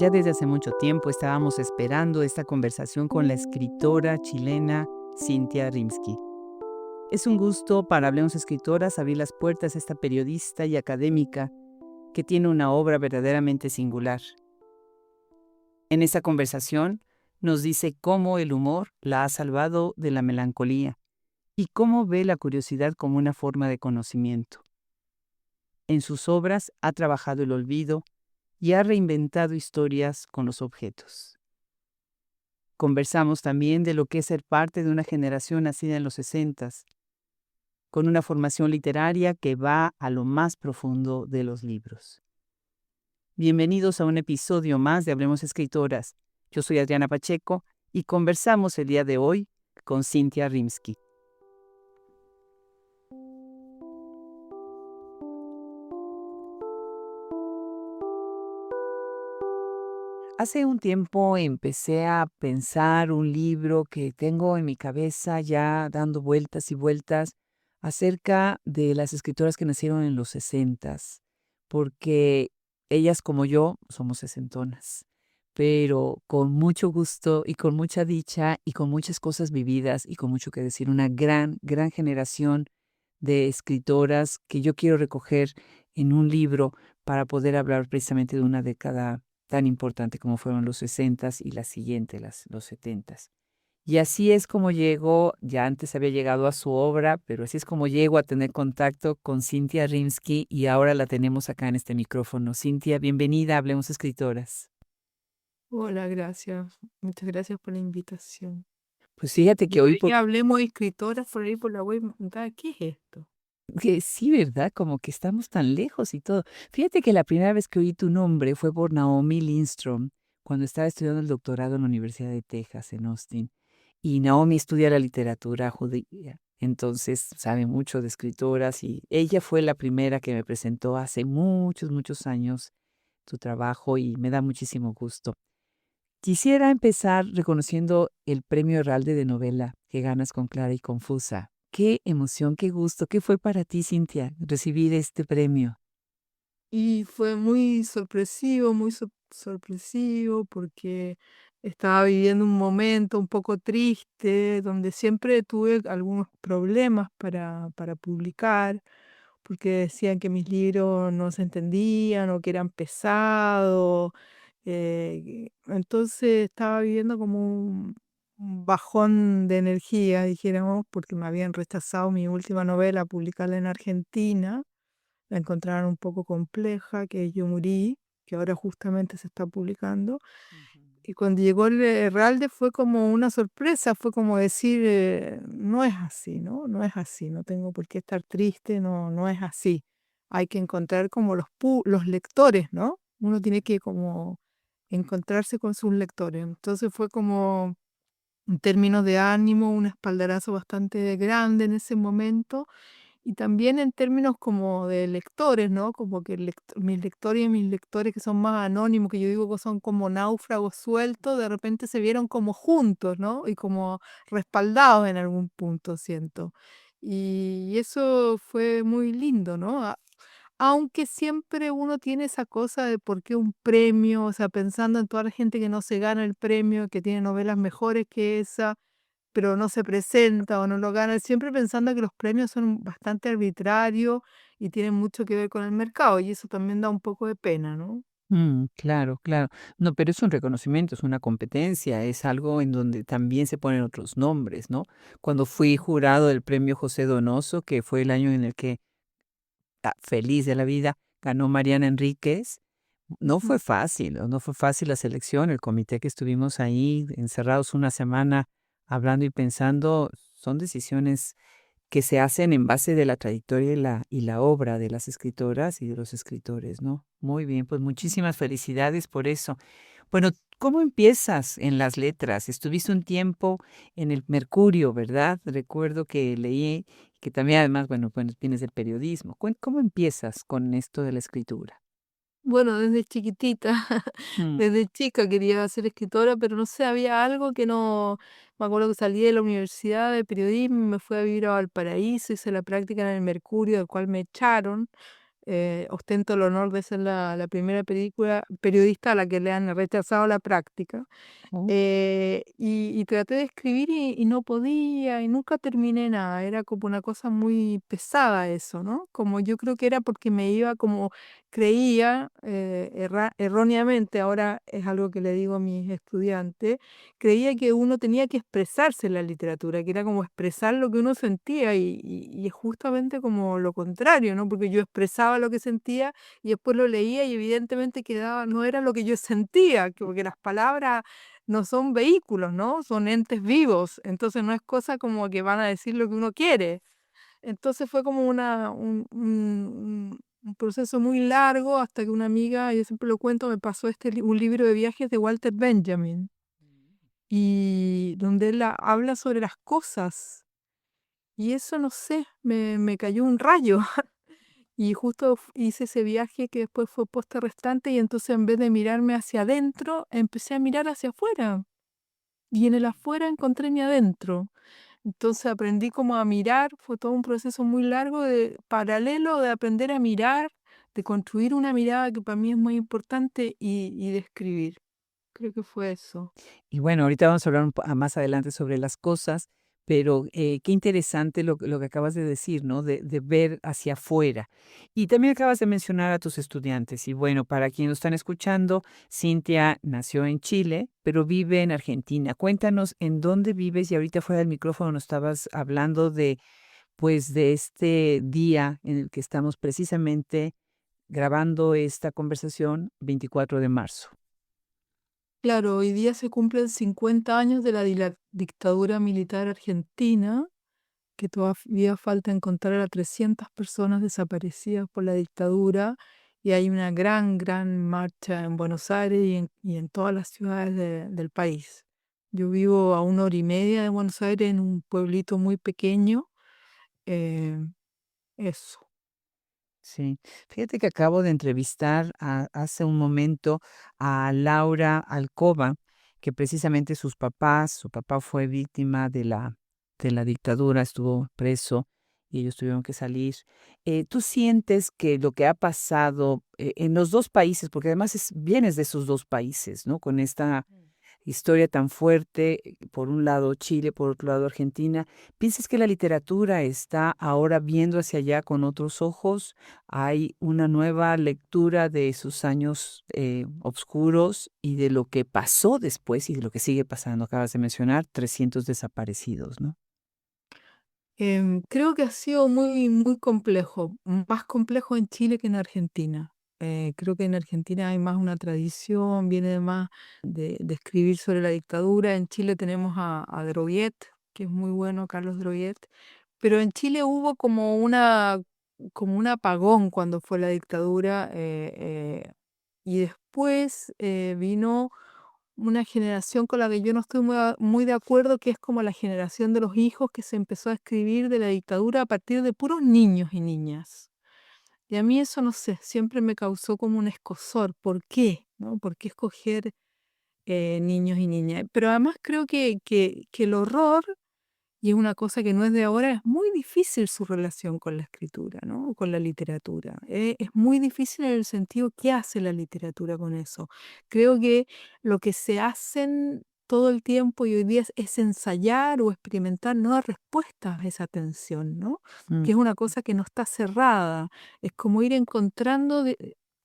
Ya desde hace mucho tiempo estábamos esperando esta conversación con la escritora chilena Cynthia Rimsky. Es un gusto para Hablemos Escritoras abrir las puertas a esta periodista y académica que tiene una obra verdaderamente singular. En esta conversación nos dice cómo el humor la ha salvado de la melancolía y cómo ve la curiosidad como una forma de conocimiento. En sus obras ha trabajado el olvido y ha reinventado historias con los objetos. Conversamos también de lo que es ser parte de una generación nacida en los 60, con una formación literaria que va a lo más profundo de los libros. Bienvenidos a un episodio más de Hablemos Escritoras. Yo soy Adriana Pacheco y conversamos el día de hoy con Cynthia Rimsky. Hace un tiempo empecé a pensar un libro que tengo en mi cabeza ya dando vueltas y vueltas acerca de las escritoras que nacieron en los 60, porque ellas como yo somos sesentonas, pero con mucho gusto y con mucha dicha y con muchas cosas vividas y con mucho que decir, una gran, gran generación de escritoras que yo quiero recoger en un libro para poder hablar precisamente de una década tan importante como fueron los 60 y la siguiente, los 70. Y así es como llego, ya antes había llegado a su obra, pero así es como llego a tener contacto con Cynthia Rimsky y ahora la tenemos acá en este micrófono. Cynthia, bienvenida a Hablemos Escritoras. Hola, gracias. Muchas gracias por la invitación. Pues fíjate que Yo hoy, veía Hablemos Escritoras por ahí por la web, me preguntaba, ¿qué es esto? que sí, ¿verdad? Como que estamos tan lejos y todo. Fíjate que la primera vez que oí tu nombre fue por Naomi Lindstrom, cuando estaba estudiando el doctorado en la Universidad de Texas, en Austin. Y Naomi estudia la literatura judía, entonces sabe mucho de escritoras y ella fue la primera que me presentó hace muchos, muchos años tu trabajo y me da muchísimo gusto. Quisiera empezar reconociendo el Premio Herralde de Novela que ganas con Clara y Confusa. Qué emoción, qué gusto. ¿Qué fue para ti, Cintia, recibir este premio? Y fue muy sorpresivo, muy sorpresivo, porque estaba viviendo un momento un poco triste, donde siempre tuve algunos problemas para publicar, porque decían que mis libros no se entendían o que eran pesados. Entonces estaba viviendo como un bajón de energía, dijéramos, porque me habían rechazado mi última novela, publicarla en Argentina. La encontraron un poco compleja, que es Yo morí, que ahora justamente se está publicando. Ujú. Y cuando llegó el Herralde fue como una sorpresa, fue como decir, no es así, ¿no? No es así, no tengo por qué estar triste, no, no es así. Hay que encontrar como los lectores, ¿no? Uno tiene que como encontrarse con sus lectores. Entonces fue como, en términos de ánimo, un espaldarazo bastante grande en ese momento. Y también en términos como de lectores, ¿no? Como que mis lectores y mis lectores que son más anónimos, que yo digo que son como náufragos sueltos, de repente se vieron como juntos, ¿no? Y como respaldados en algún punto, siento. Y eso fue muy lindo, ¿no? Aunque siempre uno tiene esa cosa de por qué un premio, o sea, pensando en toda la gente que no se gana el premio, que tiene novelas mejores que esa, pero no se presenta o no lo gana, siempre pensando que los premios son bastante arbitrarios y tienen mucho que ver con el mercado, y eso también da un poco de pena, ¿no? Claro, claro. No, pero es un reconocimiento, es una competencia, es algo en donde también se ponen otros nombres, ¿no? Cuando fui jurado del premio José Donoso, que fue el año en el que, feliz de la vida, ganó Mariana Enríquez, no Ujú. fue fácil, no fue fácil la selección, el comité que estuvimos ahí encerrados una semana hablando y pensando, son decisiones que se hacen en base de la trayectoria y la obra de las escritoras y de los escritores, ¿no? Muy bien, pues muchísimas felicidades por eso. Bueno, ¿cómo empiezas en las letras? Estuviste un tiempo en el Mercurio, ¿verdad? Recuerdo que leí que también además, bueno, tienes el periodismo. ¿Cómo empiezas con esto de la escritura? Bueno, desde chiquitita, Mm, desde chica quería ser escritora, pero no sé, había algo que no. Me acuerdo que salí de la universidad de periodismo, me fui a vivir a Valparaíso, hice la práctica en el Mercurio, del cual me echaron. ostento el honor de ser la primera película periodista a la que le han rechazado la práctica. Oh, Y traté de escribir y no podía, y nunca terminé nada. Era como una cosa muy pesada eso, ¿no? Como yo creo que era porque me iba como creía, erróneamente, ahora es algo que le digo a mis estudiantes, creía que uno tenía que expresarse en la literatura, que era como expresar lo que uno sentía, y es justamente como lo contrario, ¿no? Porque yo expresaba lo que sentía y después lo leía y evidentemente quedaba, no era lo que yo sentía, porque las palabras no son vehículos, ¿no? Son entes vivos, entonces no es cosa como que van a decir lo que uno quiere. Entonces fue como un proceso muy largo hasta que una amiga, yo siempre lo cuento, me pasó un libro de viajes de Walter Benjamin, y donde él habla sobre las cosas. Y eso, no sé, me cayó un rayo. Y justo hice ese viaje que después fue posta restante, y entonces en vez de mirarme hacia adentro, empecé a mirar hacia afuera. Y en el afuera encontré mi adentro. Entonces aprendí como a mirar, fue todo un proceso muy largo de paralelo de aprender a mirar, de construir una mirada que para mí es muy importante, y de escribir. Creo que fue eso. y bueno, ahorita vamos a hablar más adelante sobre las cosas, pero qué interesante lo que acabas de decir, ¿no? De ver hacia afuera. Y también acabas de mencionar a tus estudiantes. Y bueno, para quienes lo están escuchando, Cintia nació en Chile, pero vive en Argentina. Cuéntanos en dónde vives y ahorita fuera del micrófono nos estabas hablando de, pues, de este día en el que estamos precisamente grabando esta conversación, 24 de marzo. Claro, hoy día se cumplen 50 años de la dictadura militar argentina, que todavía falta encontrar a 300 personas desaparecidas por la dictadura, y hay una gran, gran marcha en Buenos Aires y en todas las ciudades del país. Yo vivo a 1 hora y media de Buenos Aires, en un pueblito muy pequeño. eh, Eso. Sí, fíjate que acabo de entrevistar hace un momento a Laura Alcoba, que precisamente su papá fue víctima de la dictadura, estuvo preso y ellos tuvieron que salir. ¿Tú sientes que lo que ha pasado en los dos países, porque además vienes de esos dos países, ¿no? Con esta historia tan fuerte, por un lado Chile, por otro lado Argentina. ¿Piensas que la literatura está ahora viendo hacia allá con otros ojos? ¿Hay una nueva lectura de esos años oscuros y de lo que pasó después y de lo que sigue pasando? Acabas de mencionar 300 desaparecidos, ¿no? Creo que ha sido muy, muy complejo, más complejo en Chile que en Argentina. Creo que en Argentina hay más una tradición, viene de más de escribir sobre la dictadura. En Chile tenemos a Droguet, que es muy bueno, Carlos Droguet, pero en Chile hubo como un apagón cuando fue la dictadura, y después vino una generación con la que yo no estoy muy de acuerdo, que es como la generación de los hijos, que se empezó a escribir de la dictadura a partir de puros niños y niñas. Y a mí eso, no sé, siempre me causó como un escozor. ¿Por qué? ¿No? ¿Por qué escoger niños y niñas? Pero además creo que el horror, y es una cosa que no es de ahora, es muy difícil su relación con la escritura, ¿no? Con la literatura. Es muy difícil en el sentido, ¿qué hace la literatura con eso? Creo que lo que se hacen todo el tiempo y hoy día es ensayar o experimentar nuevas respuestas a esa tensión, ¿no? Mm, Que es una cosa que no está cerrada. Es como ir encontrando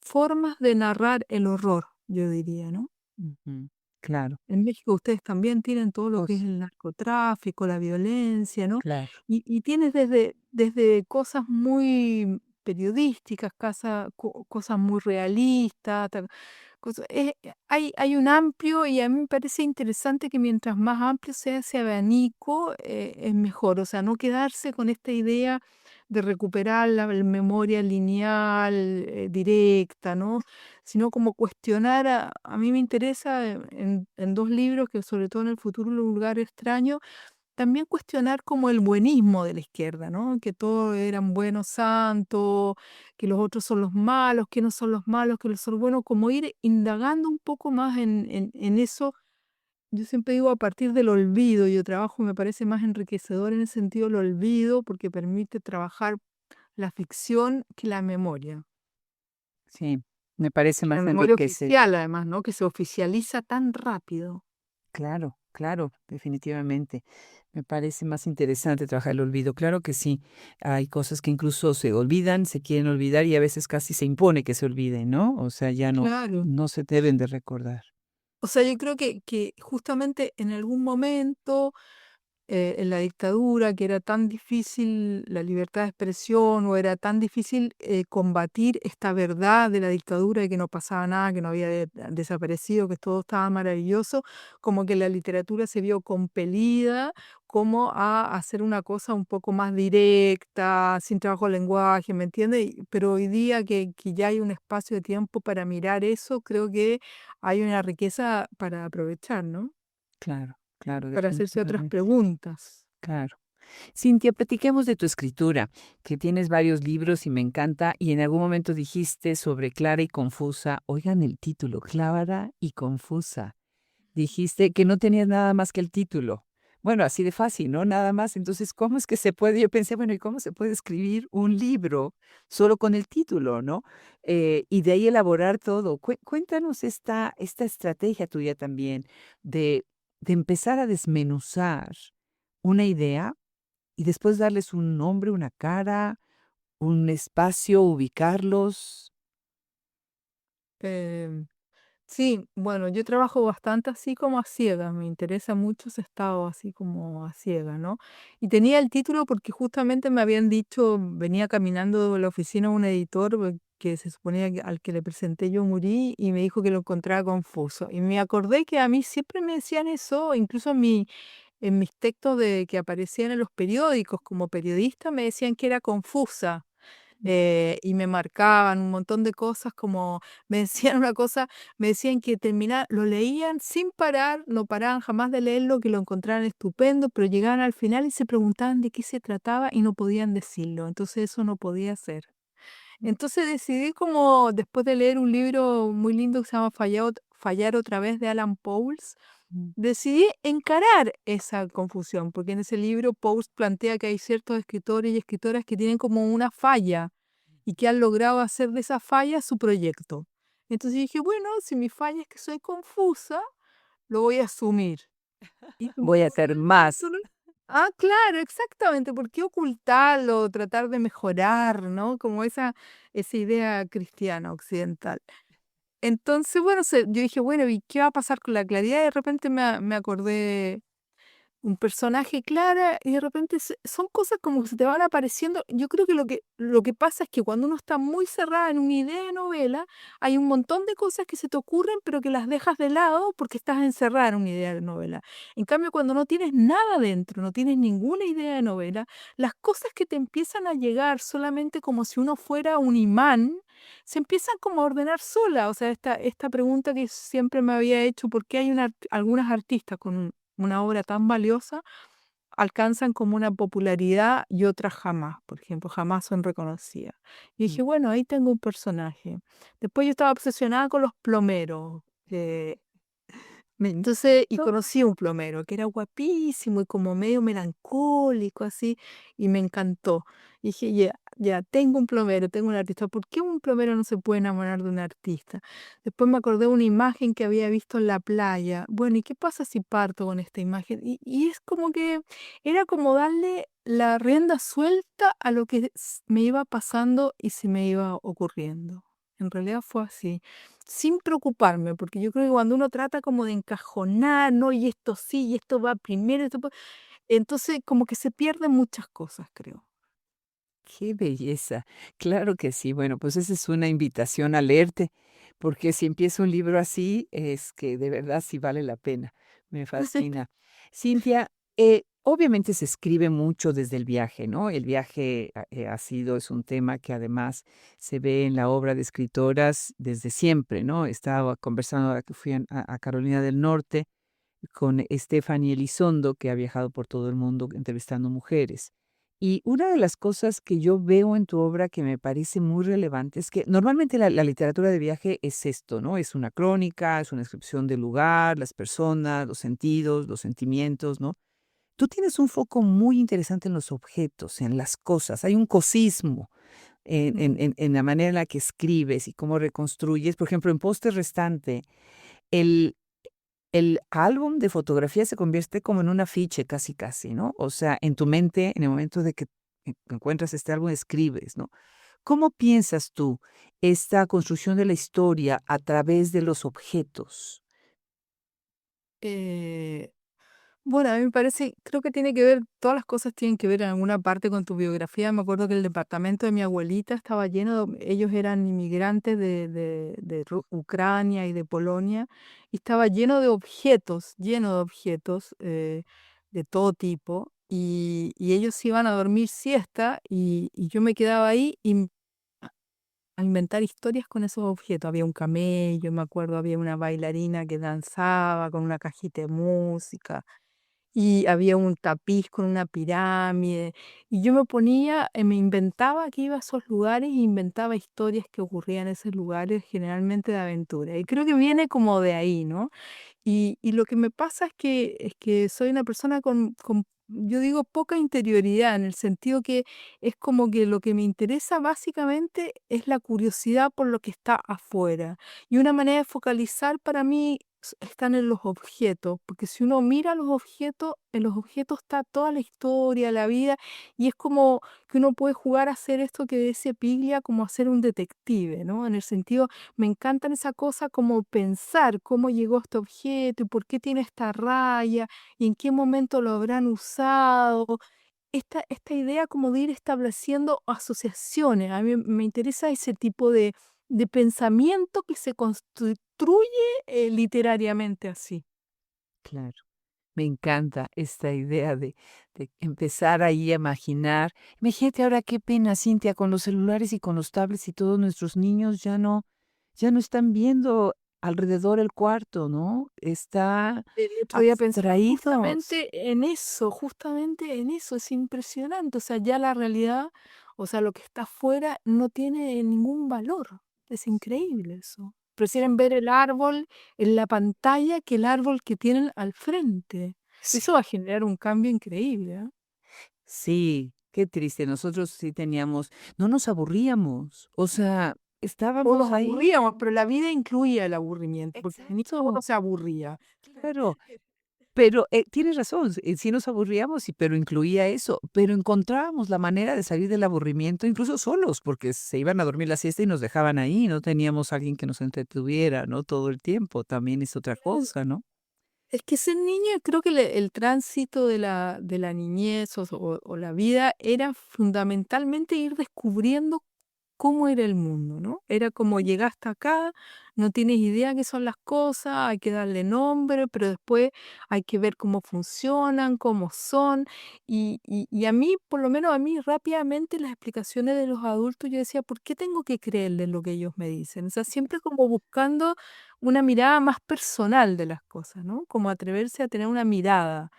formas de narrar el horror, yo diría, ¿no? ujú, claro, En México ustedes también tienen todo lo que es pues, el narcotráfico, la violencia, ¿no? claro. Y tienes desde cosas muy periodísticas, cosas muy realistas, hay un amplio, y a mí me parece interesante que mientras más amplio sea ese abanico, es mejor. O sea, no quedarse con esta idea de recuperar la memoria lineal, directa, ¿no? Sino como cuestionar. A mí me interesa, en dos libros, que sobre todo en El futuro un lugar extraño, también cuestionar como el buenismo de la izquierda, ¿no? Que todos eran buenos santos, que los otros son los malos, que no son los malos, que los son buenos, como ir indagando un poco más en eso. Yo siempre digo, a partir del olvido. Yo trabajo, me parece más enriquecedor en el sentido del olvido, porque permite trabajar la ficción que la memoria. Sí, me parece La más memoria enriquece. oficial, además, ¿no? Que se oficializa tan rápido. Claro, claro, definitivamente. Me parece más interesante trabajar el olvido. Claro que sí. Hay cosas que incluso se olvidan, se quieren olvidar y a veces casi se impone que se olviden, ¿no? O sea, ya no, Claro. no se deben de recordar. O sea, yo creo que justamente en algún momento en la dictadura, que era tan difícil la libertad de expresión o era tan difícil combatir esta verdad de la dictadura de que no pasaba nada, que no había desaparecido, que todo estaba maravilloso, como que la literatura se vio compelida como a hacer una cosa un poco más directa, sin trabajo de lenguaje, ¿me entiendes? Pero hoy día que ya hay un espacio de tiempo para mirar eso, creo que hay una riqueza para aprovechar, ¿no? Claro, claro, Para hacerse otras definitivamente. preguntas. Claro. Cintia, platiquemos de tu escritura, que tienes varios libros y me encanta, y en algún momento dijiste sobre Clara y Confusa. Oigan el título, Clara y Confusa. Dijiste que no tenías nada más que el título. Bueno, así de fácil, ¿no? Nada más. Entonces, ¿cómo es que se puede? Yo pensé, bueno, ¿y cómo se puede escribir un libro solo con el título, ¿no? Y de ahí elaborar todo. Cuéntanos esta estrategia tuya también de empezar a desmenuzar una idea y después darles un nombre, una cara, un espacio, ubicarlos. Em, sí, bueno, yo trabajo bastante así como a ciegas, me interesa mucho ese estado así como a ciegas, ¿no? Y tenía el título porque justamente me habían dicho, venía caminando de la oficina un editor que se suponía que al que le presenté yo morí y me dijo que lo encontraba confuso. Y me acordé que a mí siempre me decían eso, incluso en mis textos de que aparecían en los periódicos como periodista me decían que era confusa. Y me marcaban un montón de cosas, como me decían una cosa, me decían que lo leían sin parar, no paraban jamás de leerlo, que lo encontraban estupendo, pero llegaban al final y se preguntaban de qué se trataba y no podían decirlo, entonces eso no podía ser. Entonces decidí como, después de leer un libro muy lindo que se llama Fallar otra vez de Alan Pauls, Mm. decidí encarar esa confusión, porque en ese libro Pauls plantea que hay ciertos escritores y escritoras que tienen como una falla y que han logrado hacer de esa falla su proyecto. Entonces dije, bueno, si mi falla es que soy confusa, lo voy a asumir. Y le Voy a puse hacer el más. título. Ah, claro, exactamente. ¿Por qué ocultarlo, tratar de mejorar, ¿no? Como esa idea cristiana occidental. Entonces, bueno, yo dije, bueno, ¿y qué va a pasar con la claridad? Y de repente me acordé un personaje clara y de repente son cosas como que se te van apareciendo. Yo creo que lo que pasa es que cuando uno está muy cerrada en una idea de novela, hay un montón de cosas que se te ocurren, pero que las dejas de lado porque estás encerrada en una idea de novela. En cambio, cuando no tienes nada dentro, no tienes ninguna idea de novela, las cosas que te empiezan a llegar solamente como si uno fuera un imán, se empiezan como a ordenar sola. O sea, esta pregunta que siempre me había hecho, ¿por qué hay algunas artistas con una obra tan valiosa alcanzan como una popularidad y otras jamás? Por ejemplo, jamás son reconocidas. Y Mm. dije, bueno, ahí tengo un personaje. Después yo estaba obsesionada con los plomeros. Entonces, y No. conocí a un plomero que era guapísimo y como medio melancólico así, y me encantó. Y dije, ya, ya, tengo un plomero, tengo un artista. ¿Por qué un plomero no se puede enamorar de un artista? Después me acordé de una imagen que había visto en la playa. Bueno, ¿y qué pasa si parto con esta imagen? Y es como que era como darle la rienda suelta a lo que me iba pasando y se me iba ocurriendo. En realidad fue así sin preocuparme, porque yo creo que cuando uno trata como de encajonar, ¿no? Y esto sí, y esto va primero, entonces como que se pierden muchas cosas, creo. Qué belleza. Claro que sí. Bueno, pues esa es una invitación a leerte, porque si empieza un libro así, es que de verdad sí vale la pena. Me fascina. Cintia, obviamente se escribe mucho desde el viaje, ¿no? El viaje es un tema que además se ve en la obra de escritoras desde siempre, ¿no? Estaba conversando ahora que fui a Carolina del Norte con Stephanie Elizondo, que ha viajado por todo el mundo entrevistando mujeres. Y una de las cosas que yo veo en tu obra que me parece muy relevante es que normalmente la literatura de viaje es esto, ¿no? Es una crónica, es una descripción del lugar, las personas, los sentidos, los sentimientos, ¿no? Tú tienes un foco muy interesante en los objetos, en las cosas. Hay un cosismo en, Mm. en la manera en la que escribes y cómo reconstruyes. Por ejemplo, en Poste Restante, el, el álbum de fotografía se convierte como en un afiche casi, casi, ¿no? O sea, en tu mente, en el momento de que encuentras este álbum, escribes, ¿no? ¿Cómo piensas tú esta construcción de la historia a través de los objetos? Eh, bueno, a mí me parece, creo que tiene que ver, todas las cosas tienen que ver en alguna parte con tu biografía. Me acuerdo que el departamento de mi abuelita estaba lleno, ellos eran inmigrantes de Ucrania y de Polonia, y estaba lleno de objetos de todo tipo, y ellos iban a dormir siesta, y yo me quedaba ahí a inventar historias con esos objetos. Había un camello, me acuerdo, había una bailarina que danzaba con una cajita de música, y había un tapiz con una pirámide, y yo me ponía, me inventaba que iba a esos lugares, e inventaba historias que ocurrían en esos lugares, generalmente de aventura. Y creo que viene como de ahí, ¿no? Y lo que me pasa es que soy una persona con, yo digo, poca interioridad, en el sentido que es como que lo que me interesa básicamente es la curiosidad por lo que está afuera. Y una manera de focalizar para mí están en los objetos, porque si uno mira los objetos, en los objetos está toda la historia, la vida, y es como que uno puede jugar a hacer esto que dice Piglia, como a ser un detective, ¿no? En el sentido, me encantan esa cosa como pensar cómo llegó este objeto y por qué tiene esta raya y en qué momento lo habrán usado. Esta idea como de ir estableciendo asociaciones. A mí me interesa ese tipo de pensamiento que se construye literariamente así. Claro. Me encanta esta idea de empezar ahí a imaginar. Imagínate ahora qué pena, Cintia, con los celulares y con los tablets y todos nuestros niños ya no están viendo alrededor el cuarto, ¿no? Está El otro día pensaba abstraídos. justamente en eso, es impresionante. O sea, ya la realidad, o sea, lo que está afuera no tiene ningún valor. Es increíble eso. Prefieren ver el árbol en la pantalla que el árbol que tienen al frente. Eso Sí. va a generar un cambio increíble, ¿ah? Sí, qué triste. Nosotros sí teníamos, no nos aburríamos. O sea, O nos estábamos ahí. aburríamos, pero la vida incluía el aburrimiento, porque ninguno Exacto, se aburría. claro. Pero, tienes razón, sí nos aburríamos, pero incluía eso, pero encontrábamos la manera de salir del aburrimiento, incluso solos, porque se iban a dormir la siesta y nos dejaban ahí, no teníamos alguien que nos entretuviera, ¿no? Todo el tiempo, también es otra cosa, ¿no? Es que ser niño, creo que el tránsito de la niñez o la vida era fundamentalmente ir descubriendo cómo era el mundo, ¿no? Era como llegaste acá, no tienes idea qué son las cosas, hay que darle nombre, pero después hay que ver cómo funcionan, cómo son. Y a mí, por lo menos a mí, rápidamente las explicaciones de los adultos, yo decía, ¿por qué tengo que creerles lo que ellos me dicen? O sea, siempre como buscando una mirada más personal de las cosas, ¿no? Como atreverse a tener una mirada.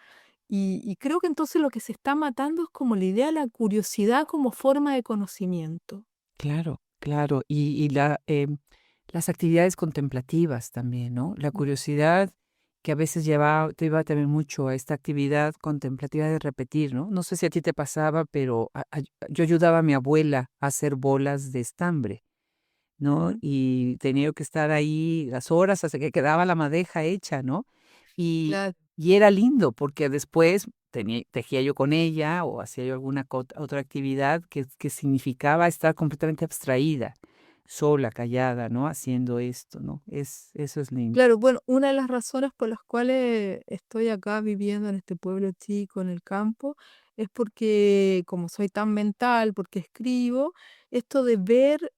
Y creo que entonces lo que se está matando es como la idea de la curiosidad como forma de conocimiento. Claro, claro, y las actividades contemplativas también, ¿no? La curiosidad que a veces te lleva también mucho a esta actividad contemplativa de repetir, ¿no? No sé si a ti te pasaba, pero yo ayudaba a mi abuela a hacer bolas de estambre. ¿No? Ujú. Y tenía que estar ahí las horas hasta que quedaba la madeja hecha, ¿no? Y Claro. y era lindo, porque después tejía yo con ella, o hacía yo alguna otra actividad que significaba estar completamente abstraída, sola, callada, ¿no? Haciendo esto, ¿no? Eso es lindo. Claro, bueno, una de las razones por las cuales estoy acá viviendo en este pueblo chico, en el campo, es porque como soy tan mental, porque escribo, esto de ver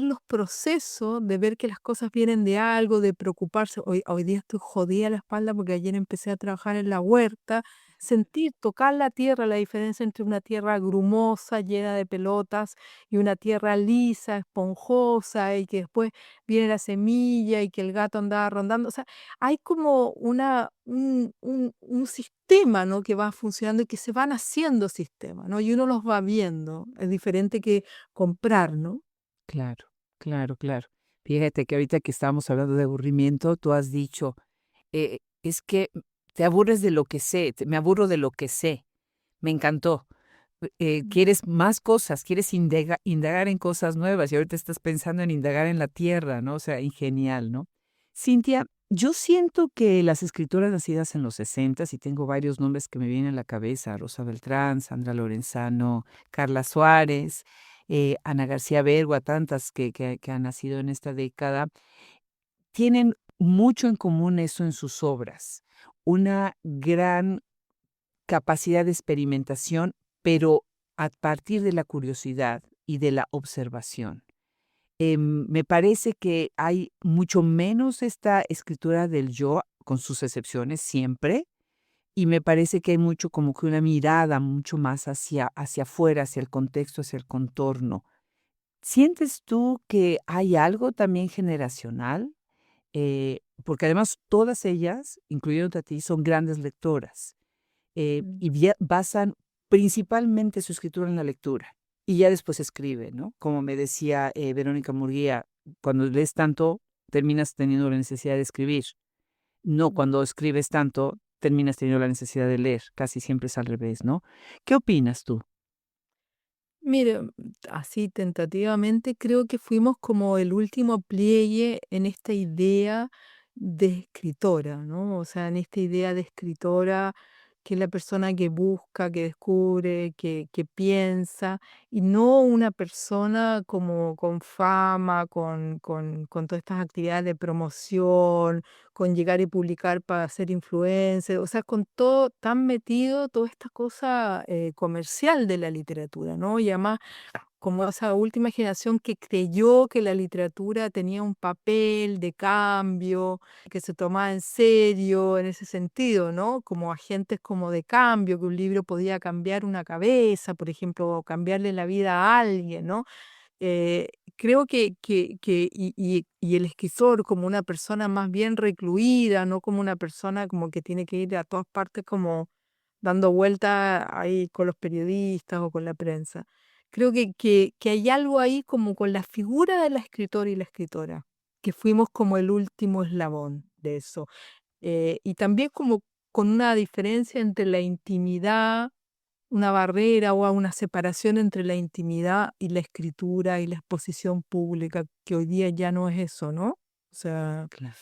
los procesos, de ver que las cosas vienen de algo, de preocuparse. Hoy día estoy jodida la espalda porque ayer empecé a trabajar en la huerta, sentir, tocar la tierra, la diferencia entre una tierra grumosa, llena de pelotas, y una tierra lisa, esponjosa, y que después viene la semilla y que el gato andaba rondando. O sea, hay como un sistema, ¿no? Que va funcionando y que se van haciendo sistemas, ¿no? Y uno los va viendo. Es diferente que comprar, ¿no? Claro, claro, claro. Fíjate que ahorita que estábamos hablando de aburrimiento, tú has dicho, es que te aburres de lo que sé, me aburro de lo que sé. Me encantó. quieres más cosas, quieres indagar en cosas nuevas y ahorita estás pensando en indagar en la tierra, ¿no? O sea, y genial, ¿no? Cintia, yo siento que las escritoras nacidas en los 60, y tengo varios nombres que me vienen a la cabeza, Rosa Beltrán, Sandra Lorenzano, Carla Suárez, Ana García Bergua, tantas que han nacido en esta década, tienen mucho en común eso en sus obras, una gran capacidad de experimentación, pero a partir de la curiosidad y de la observación. Me parece que hay mucho menos esta escritura del yo, con sus excepciones siempre, y me parece que hay mucho como que una mirada mucho más hacia afuera, hacia el contexto, hacia el contorno. ¿Sientes tú que hay algo también generacional? Porque además todas ellas, incluyéndote a ti, son grandes lectoras Mm. y basan principalmente su escritura en la lectura y ya después escribe, ¿no? Como me decía Verónica Murguía, cuando lees tanto, terminas teniendo la necesidad de escribir. No, Mm. cuando escribes tanto, terminas teniendo la necesidad de leer. Casi siempre es al revés, ¿no? ¿Qué opinas tú? Mire, así tentativamente creo que fuimos como el último pliegue en esta idea de escritora, ¿no? O sea, en esta idea de escritora que es la persona que busca, que descubre, que piensa, y no una persona como con fama, con todas estas actividades de promoción, con llegar y publicar para ser influencer, o sea, con todo tan metido, toda esta cosa comercial de la literatura, ¿no? Y además como esa última generación que creyó que la literatura tenía un papel de cambio, que se tomaba en serio en ese sentido, ¿no? Como agentes como de cambio, que un libro podía cambiar una cabeza, por ejemplo, o cambiarle la vida a alguien, ¿no? Creo y el escritor como una persona más bien recluida, no como una persona como que tiene que ir a todas partes como dando vueltas ahí con los periodistas o con la prensa. Creo que hay algo ahí como con la figura de la escritora y la escritora, que fuimos como el último eslabón de eso. Y también como con una diferencia entre la intimidad, una barrera o a una separación entre la intimidad y la escritura y la exposición pública, que hoy día ya no es eso, ¿no? O sea, Claro,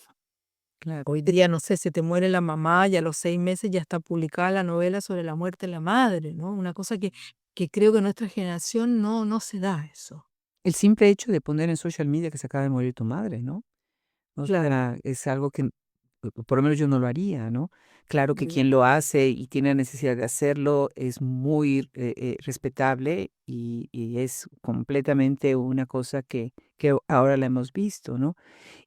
claro. hoy día, no sé, se te muere la mamá y a los 6 meses ya está publicada la novela sobre la muerte de la madre, ¿no? Una cosa que creo que en nuestra generación no se da eso. El simple hecho de poner en social media que se acaba de morir tu madre, ¿no? O Claro. sea, es algo que por lo menos yo no lo haría, ¿no? Claro que Mm. quien lo hace y tiene la necesidad de hacerlo es muy respetable y es completamente una cosa que ahora la hemos visto, ¿no?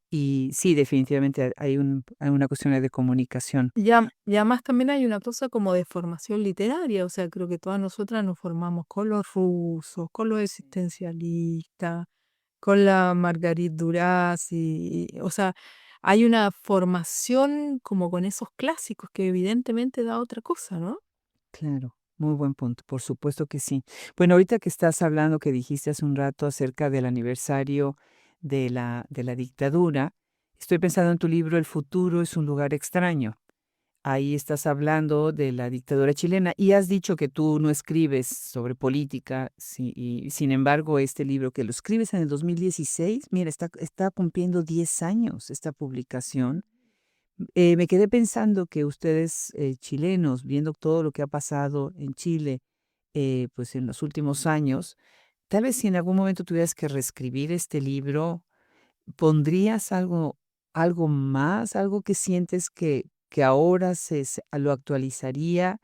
Y sí, definitivamente hay una cuestión de comunicación. Y además también hay una cosa como de formación literaria, o sea, creo que todas nosotras nos formamos con los rusos, con los existencialistas, con la Marguerite Duras, o sea, hay una formación como con esos clásicos que evidentemente da otra cosa, ¿no? Claro, muy buen punto, por supuesto que sí. Bueno, ahorita que estás hablando, que dijiste hace un rato acerca del aniversario de la dictadura, estoy pensando en tu libro El futuro es un lugar extraño. Ahí estás hablando de la dictadura chilena y has dicho que tú no escribes sobre política, sí, y sin embargo este libro que lo escribes en el 2016, mira, está cumpliendo 10 años esta publicación. Me quedé pensando que ustedes, chilenos, viendo todo lo que ha pasado en Chile, pues en los últimos años, tal vez si en algún momento tuvieras que reescribir este libro, ¿pondrías algo más, algo que sientes que ahora lo actualizaría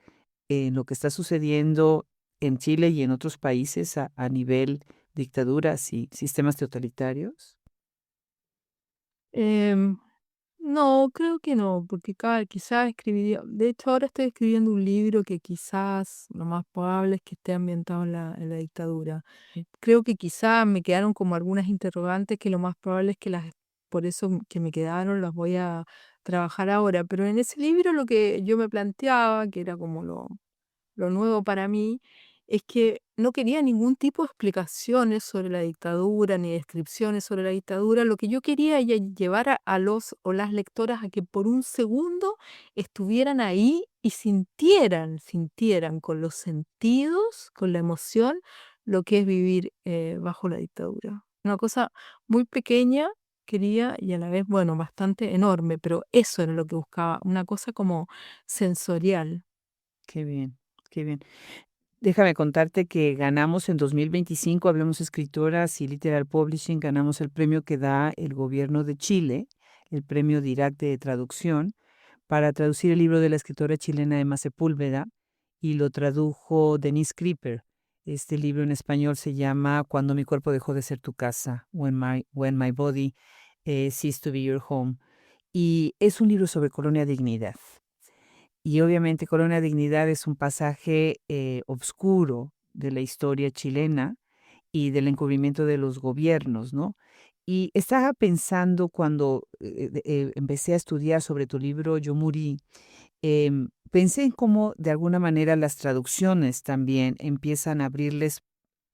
en lo que está sucediendo en Chile y en otros países a nivel dictaduras y sistemas totalitarios? Em, no, creo que no, porque quizás escribiría, de hecho ahora estoy escribiendo un libro que quizás lo más probable es que esté ambientado en la dictadura. Creo que quizás me quedaron como algunas interrogantes que lo más probable es que por eso que me quedaron las voy a trabajar ahora, pero en ese libro lo que yo me planteaba, que era como lo nuevo para mí, es que no quería ningún tipo de explicaciones sobre la dictadura, ni descripciones sobre la dictadura. Lo que yo quería era llevar a los o las lectoras a que por un segundo estuvieran ahí y sintieran con los sentidos, con la emoción, lo que es vivir bajo la dictadura. Una cosa muy pequeña quería y a la vez, bueno, bastante enorme, pero eso era lo que buscaba, una cosa como sensorial. Qué bien, qué bien. Déjame contarte que ganamos en 2025, Hablemos Escritoras y Literal Publishing, ganamos el premio que da el gobierno de Chile, el premio Dirac de traducción, para traducir el libro de la escritora chilena Emma Sepúlveda, y lo tradujo Denise Creeper. Este libro en español se llama Cuando mi cuerpo dejó de ser tu casa, When my body ceased to be your home. Y es un libro sobre Colonia Dignidad. Y obviamente Colonia Dignidad es un pasaje obscuro de la historia chilena y del encubrimiento de los gobiernos, ¿no? Y estaba pensando cuando empecé a estudiar sobre tu libro Yo Morí, pensé en cómo de alguna manera las traducciones también empiezan a abrirles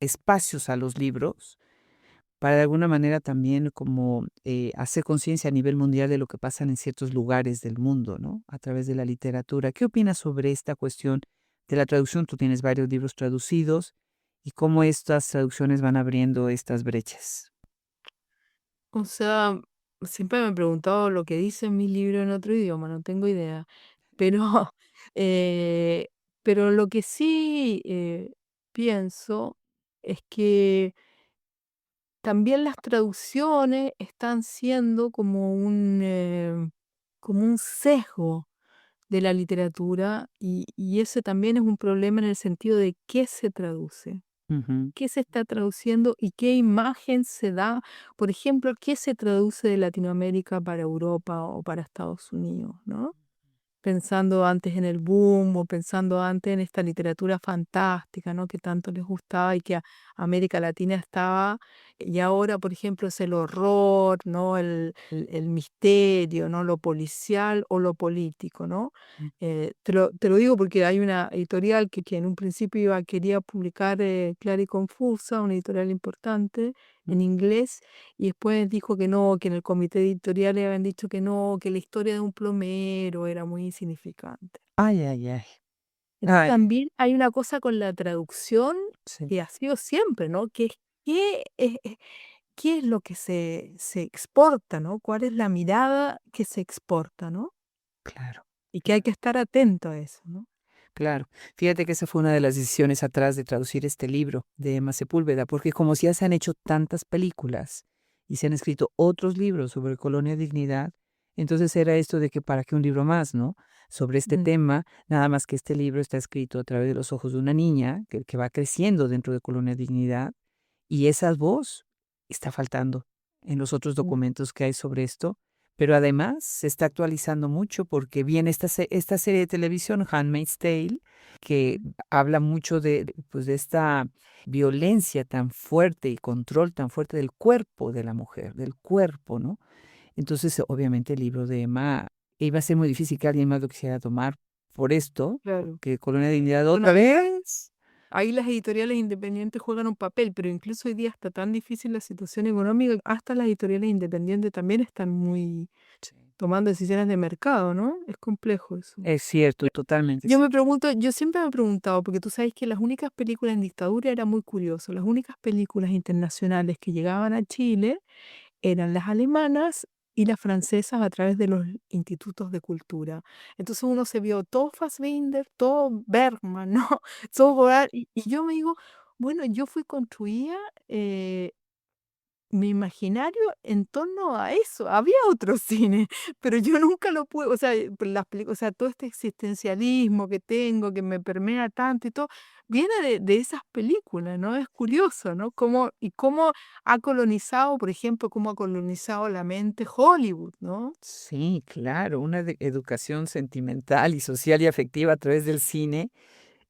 espacios a los libros para de alguna manera también como hacer conciencia a nivel mundial de lo que pasa en ciertos lugares del mundo, ¿no? A través de la literatura. ¿Qué opinas sobre esta cuestión de la traducción? Tú tienes varios libros traducidos y cómo estas traducciones van abriendo estas brechas. O sea, siempre me he preguntado lo que dice mi libro en otro idioma, no tengo idea. Pero, eh, pero lo que sí pienso es que también las traducciones están siendo como un sesgo de la literatura y ese también es un problema en el sentido de qué se traduce. Ujú. ¿Qué se está traduciendo y qué imagen se da? Por ejemplo, ¿qué se traduce de Latinoamérica para Europa o para Estados Unidos, ¿no? Pensando antes en el boom o pensando antes en esta literatura fantástica, ¿no? Que tanto les gustaba y que a América Latina estaba, y ahora, por ejemplo, es el horror, ¿no? El misterio, ¿no? Lo policial o lo político, ¿no? Te lo digo porque hay una editorial que en un principio quería publicar Clara y Confusa, una editorial importante en inglés, y después dijo que no, que en el comité editorial le habían dicho que no, que la historia de un plomero era muy insignificante. Ay, ay, ay. Entonces Ay, también hay una cosa con la traducción sí, que ha sido siempre, ¿no? Que es qué es lo que se exporta, ¿no? ¿Cuál es la mirada que se exporta, ¿no? claro. Y que hay que estar atento a eso, ¿no? Claro, fíjate que esa fue una de las decisiones atrás de traducir este libro de Emma Sepúlveda, porque como ya se han hecho tantas películas y se han escrito otros libros sobre Colonia Dignidad, entonces era esto de que para qué un libro más, ¿no? Sobre este Mm, tema, nada más que este libro está escrito a través de los ojos de una niña que va creciendo dentro de Colonia Dignidad y esa voz está faltando en los otros mm, documentos que hay sobre esto, pero además se está actualizando mucho porque viene esta serie de televisión, Handmaid's Tale, que habla mucho pues, de esta violencia tan fuerte y control tan fuerte del cuerpo de la mujer, del cuerpo, ¿no? Entonces, obviamente, el libro de Emma iba a ser muy difícil que alguien más lo quisiera tomar por esto, claro. porque Colonia de Dignidad Bueno, otra vez. ahí las editoriales independientes juegan un papel, pero incluso hoy día está tan difícil la situación económica, hasta las editoriales independientes también están muy Sí. tomando decisiones de mercado, ¿no? Es complejo eso. Es cierto, totalmente Yo me cierto. pregunto, yo siempre me he preguntado, porque tú sabes que las únicas películas en dictadura era muy curioso, las únicas películas internacionales que llegaban a Chile eran las alemanas y las francesas a través de los institutos de cultura. Entonces uno se vio todo Fassbinder, todo Bergman, ¿no? Todo Godard, y yo me digo, bueno, yo fui construida eh, mi imaginario en torno a eso. Había otro cine, pero yo nunca lo pude, o sea, o sea, todo este existencialismo que tengo, que me permea tanto y todo, viene de esas películas, ¿no? Es curioso, ¿no? Cómo ha colonizado, por ejemplo, cómo ha colonizado la mente Hollywood, ¿no? Sí, claro, una educación sentimental y social y afectiva a través del cine,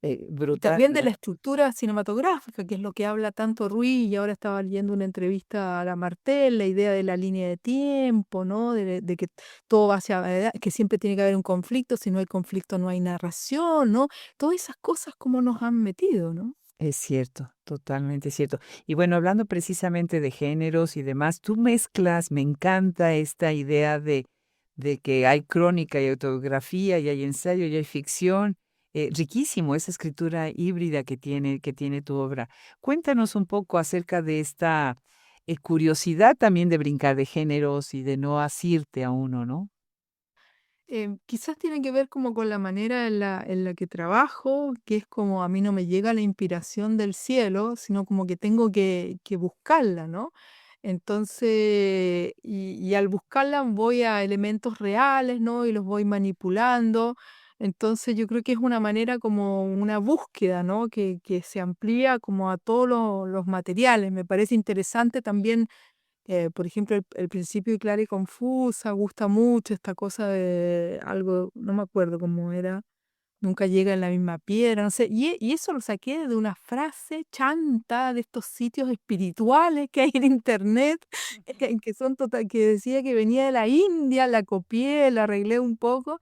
Y brutal, también de ¿no? la estructura cinematográfica, que es lo que habla tanto Ruiz, y ahora estaba leyendo una entrevista a la Martel, la idea de la línea de tiempo, ¿no? De que todo va hacia, que siempre tiene que haber un conflicto, si no hay conflicto no hay narración, ¿no? Todas esas cosas como nos han metido, ¿no? Es cierto, totalmente cierto. Y bueno, hablando precisamente de géneros y demás, tú mezclas, me encanta esta idea de que hay crónica y autobiografía, y hay ensayo, y hay ficción. Riquísimo esa escritura híbrida que tiene tu obra. Cuéntanos un poco acerca de esta curiosidad también de brincar de géneros y de no asirte a uno, ¿no? Quizás tiene que ver como con la manera en la que trabajo, que es como a mí no me llega la inspiración del cielo, sino como que tengo que buscarla, ¿no? Entonces, y al buscarla voy a elementos reales, ¿no? Y los voy manipulando. Entonces yo creo que es una manera como una búsqueda, ¿no? Que se amplía como a todos los materiales. Me parece interesante también por ejemplo, el principio de Clara y Confusa, gusta mucho esta cosa de algo, no me acuerdo cómo era, nunca llega en la misma piedra, no sé, y eso lo saqué de una frase chanta de estos sitios espirituales que hay en internet, que son total, que decía que venía de la India, la copié, la arreglé un poco,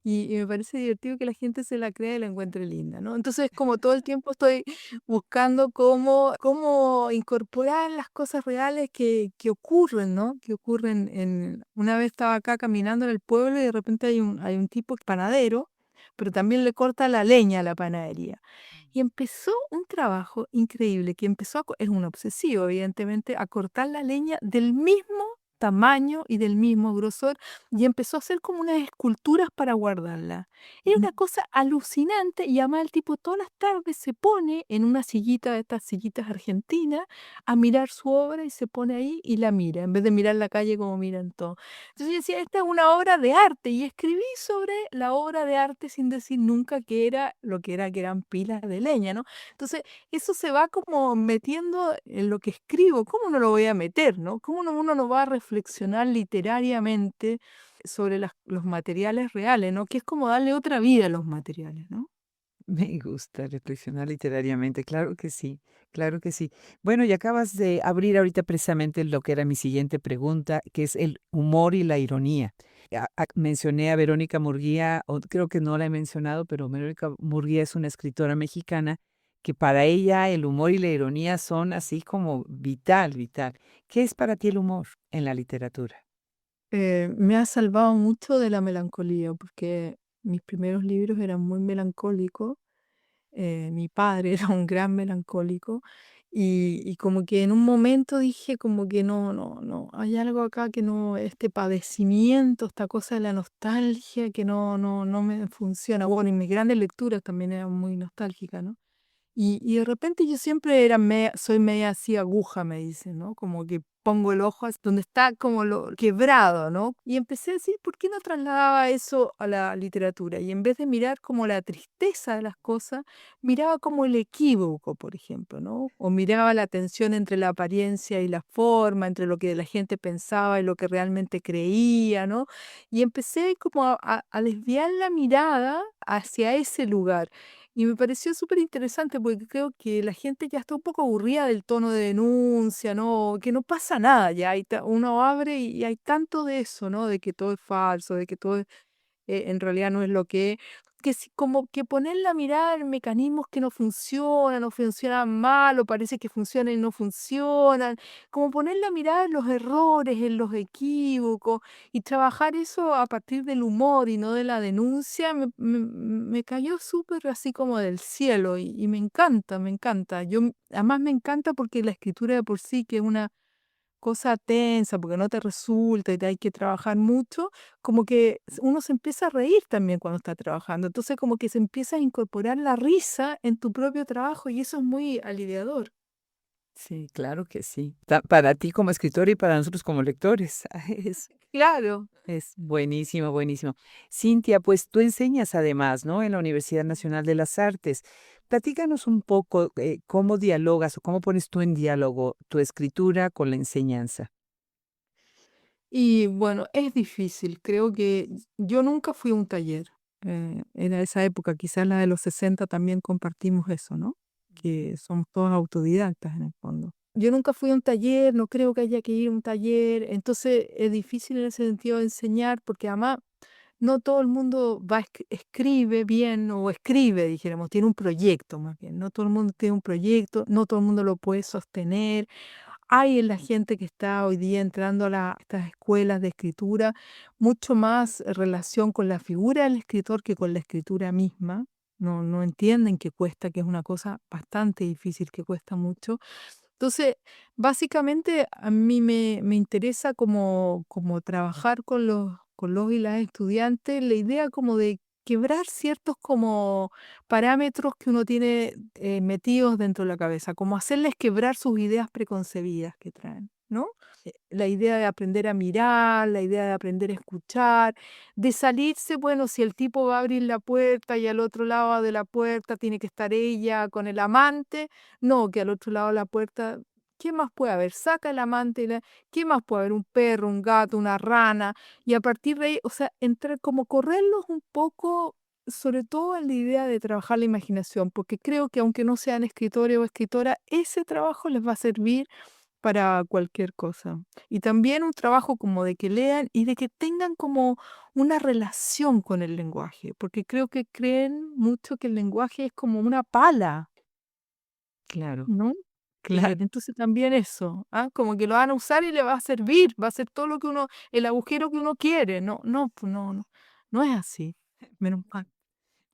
y me parece divertido que la gente se la crea y la encuentre linda, ¿no? Entonces, como todo el tiempo estoy buscando cómo incorporar las cosas reales que ocurren, ¿no? Que ocurren en... Una vez estaba acá caminando en el pueblo y de repente hay un tipo panadero, pero también le corta la leña a la panadería. Y empezó un trabajo increíble, que empezó es un obsesivo, evidentemente, a cortar la leña del mismo tamaño y del mismo grosor y empezó a hacer como unas esculturas para guardarla. Era una cosa alucinante y además el tipo todas las tardes se pone en una sillita de estas sillitas argentinas a mirar su obra y se pone ahí y la mira, en vez de mirar la calle como miran todos. Entonces yo decía, esta es una obra de arte y escribí sobre la obra de arte sin decir nunca que era lo que era, que eran pilas de leña, ¿no? Entonces eso se va como metiendo en lo que escribo. ¿Cómo no lo voy a meter, no? ¿Cómo uno no va a reflexionar literariamente sobre los materiales reales, ¿no? Que es como darle otra vida a los materiales, ¿no? Me gusta reflexionar literariamente, claro que sí, claro que sí. Bueno, y acabas de abrir ahorita precisamente lo que era mi siguiente pregunta, que es el humor y la ironía. Mencioné a Verónica Murguía, o creo que no la he mencionado, pero Verónica Murguía es una escritora mexicana que para ella el humor y la ironía son así como vital, vital. ¿Qué es para ti el humor en la literatura? Me ha salvado mucho de la melancolía, porque mis primeros libros eran muy melancólicos. Mi padre era un gran melancólico y como que en un momento dije como que no, hay algo acá que no, este padecimiento, esta cosa de la nostalgia que no me funciona. Bueno, y mis grandes lecturas también eran muy nostálgicas, ¿no? Y de repente yo siempre soy media así aguja, me dicen, ¿no? Como que pongo el ojo donde está como lo quebrado, ¿no? Y empecé a decir, ¿por qué no trasladaba eso a la literatura? Y en vez de mirar como la tristeza de las cosas, miraba como el equívoco, por ejemplo, ¿no? O miraba la tensión entre la apariencia y la forma, entre lo que la gente pensaba y lo que realmente creía, ¿no? Y empecé como a desviar la mirada hacia ese lugar. Y me pareció súper interesante porque creo que la gente ya está un poco aburrida del tono de denuncia, ¿no? Que no pasa nada ya. Uno abre y hay tanto de eso, ¿no? De que todo es falso, de que todo en realidad no es lo que como que poner la mirada en mecanismos que no funcionan mal, o parece que funcionan y no funcionan, como poner la mirada en los errores, en los equívocos, y trabajar eso a partir del humor y no de la denuncia, me cayó súper así como del cielo, y me encanta, me encanta. Además me encanta porque la escritura de por sí, que es una cosa tensa, porque no te resulta y te hay que trabajar mucho, como que uno se empieza a reír también cuando está trabajando. Entonces como que se empieza a incorporar la risa en tu propio trabajo y eso es muy aliviador. Sí, claro que sí. Para ti como escritor y para nosotros como lectores. Claro. Es buenísimo, buenísimo. Cintia, pues tú enseñas además, ¿no? En la Universidad Nacional de las Artes. Platícanos un poco cómo dialogas o cómo pones tú en diálogo tu escritura con la enseñanza. Y bueno, es difícil. Creo que yo nunca fui a un taller. Era esa época, quizás la de los 60 también compartimos eso, ¿no? Que somos todos autodidactas en el fondo. Yo nunca fui a un taller, no creo que haya que ir a un taller, entonces es difícil en ese sentido de enseñar, porque además no todo el mundo escribe bien o escribe, dijéramos, tiene un proyecto más bien. No todo el mundo tiene un proyecto, no todo el mundo lo puede sostener. Hay en la gente que está hoy día entrando a estas escuelas de escritura mucho más relación con la figura del escritor que con la escritura misma. No entienden que cuesta, que es una cosa bastante difícil, que cuesta mucho. Entonces, básicamente a mí me interesa como trabajar con los y las estudiantes, la idea como de quebrar ciertos como parámetros que uno tiene metidos dentro de la cabeza, como hacerles quebrar sus ideas preconcebidas que traen, ¿no? La idea de aprender a mirar, la idea de aprender a escuchar, de salirse, bueno, si el tipo va a abrir la puerta y al otro lado de la puerta tiene que estar ella con el amante, no, que al otro lado de la puerta, ¿qué más puede haber? Saca el amante, ¿qué más puede haber? Un perro, un gato, una rana, y a partir de ahí, o sea, entrar como correrlos un poco, sobre todo en la idea de trabajar la imaginación, porque creo que aunque no sean escritores o escritoras, ese trabajo les va a servir para cualquier cosa. Y también un trabajo como de que lean y de que tengan como una relación con el lenguaje, porque creo que creen mucho que el lenguaje es como una pala, Claro, ¿no? claro. Entonces también eso, como que lo van a usar y le va a servir, va a ser todo lo que uno, el agujero que uno quiere. No, no, pues no es así. Menos mal.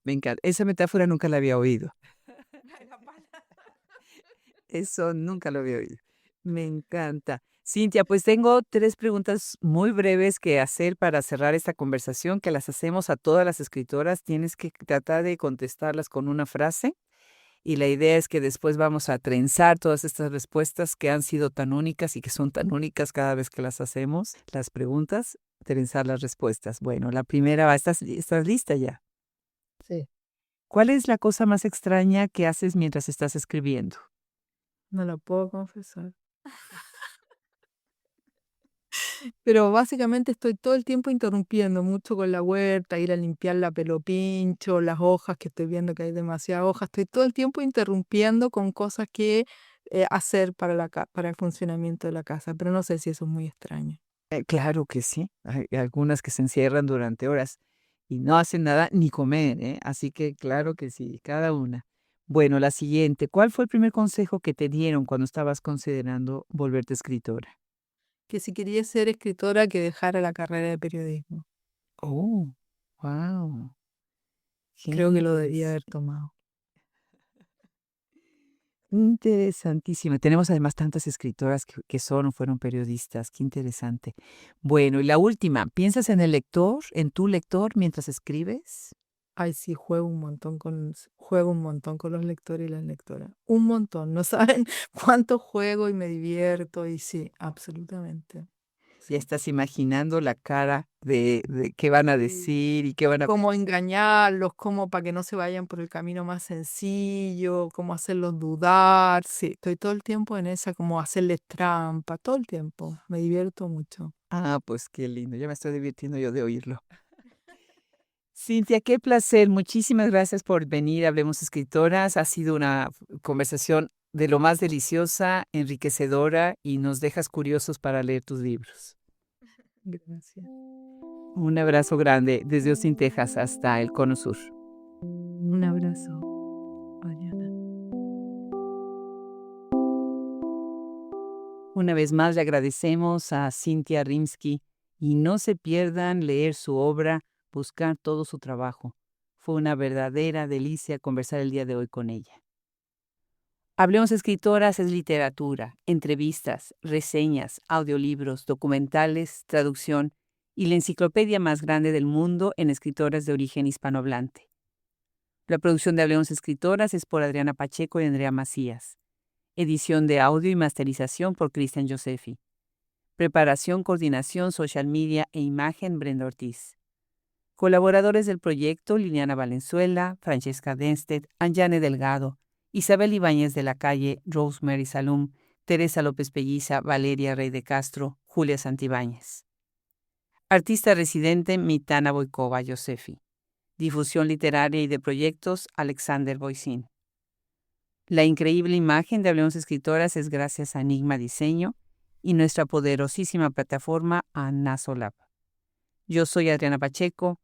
Me encanta. Esa metáfora nunca la había oído. La pala. Eso nunca lo había oído. Me encanta. Cintia, pues tengo 3 preguntas muy breves que hacer para cerrar esta conversación, que las hacemos a todas las escritoras. Tienes que tratar de contestarlas con una frase, y la idea es que después vamos a trenzar todas estas respuestas que han sido tan únicas y que son tan únicas cada vez que las hacemos, las preguntas, trenzar las respuestas. Bueno, la primera va, ¿estás lista ya? Sí, ¿Cuál es la cosa más extraña que haces mientras estás escribiendo? no lo puedo confesar. Pero básicamente estoy todo el tiempo interrumpiendo mucho con la huerta, ir a limpiar la pelopincho, las hojas, que estoy viendo que hay demasiadas hojas. Estoy todo el tiempo interrumpiendo con cosas que hacer para el funcionamiento de la casa, pero no sé si eso es muy extraño. Claro que sí. Hay algunas que se encierran durante horas y no hacen nada ni comer, ¿eh? Así que claro que sí, cada una. Bueno, la siguiente, ¿cuál fue el primer consejo que te dieron cuando estabas considerando volverte escritora? Que si quería ser escritora, que dejara la carrera de periodismo. Oh, wow, qué Creo que lo debía haber tomado. interesantísimo. Tenemos además tantas escritoras que son o fueron periodistas, qué interesante. Bueno, y la última, ¿piensas en el lector, en tu lector mientras escribes? Ay, sí, juego un montón con los lectores y las lectoras. Un montón. No saben cuánto juego y me divierto. Y sí, absolutamente. Ya Sí. estás imaginando la cara de qué van a Sí. decir y qué van a Cómo pensar. engañarlos, cómo para que no se vayan por el camino más sencillo, cómo hacerlos dudar. Sí, estoy todo el tiempo en esa, como hacerles trampa, todo el tiempo. Me divierto mucho. Ah, pues qué lindo, ya me estoy divirtiendo yo de oírlo. Cintia, qué placer. Muchísimas gracias por venir. Hablemos Escritoras. Ha sido una conversación de lo más deliciosa, enriquecedora y nos dejas curiosos para leer tus libros. Gracias. Un abrazo grande desde Austin, Texas hasta el Cono Sur. Un abrazo, Mariana. Una vez más le agradecemos a Cintia Rimsky y no se pierdan leer su obra, buscar todo su trabajo. Fue una verdadera delicia conversar el día de hoy con ella. Hablemos Escritoras es literatura, entrevistas, reseñas, audiolibros, documentales, traducción y la enciclopedia más grande del mundo en escritoras de origen hispanohablante. La producción de Hablemos Escritoras es por Adriana Pacheco y Andrea Macías. Edición de audio y masterización por Cristian Josefi. Preparación, coordinación, social media e imagen, Brenda Ortiz. Colaboradores del proyecto, Liliana Valenzuela, Francesca Denstedt, Anjane Delgado, Isabel Ibáñez de la Calle, Rosemary Salum, Teresa López Pelliza, Valeria Rey de Castro, Julia Santibáñez. Artista residente, Mitana Boikova Josefi. Difusión literaria y de proyectos, Alexander Boisin. La increíble imagen de Hablemos Escritoras es gracias a Enigma Diseño y nuestra poderosísima plataforma a Nasolab. Yo soy Adriana Pacheco.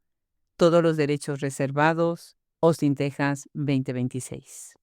Todos los derechos reservados. Austin, Texas, 2026.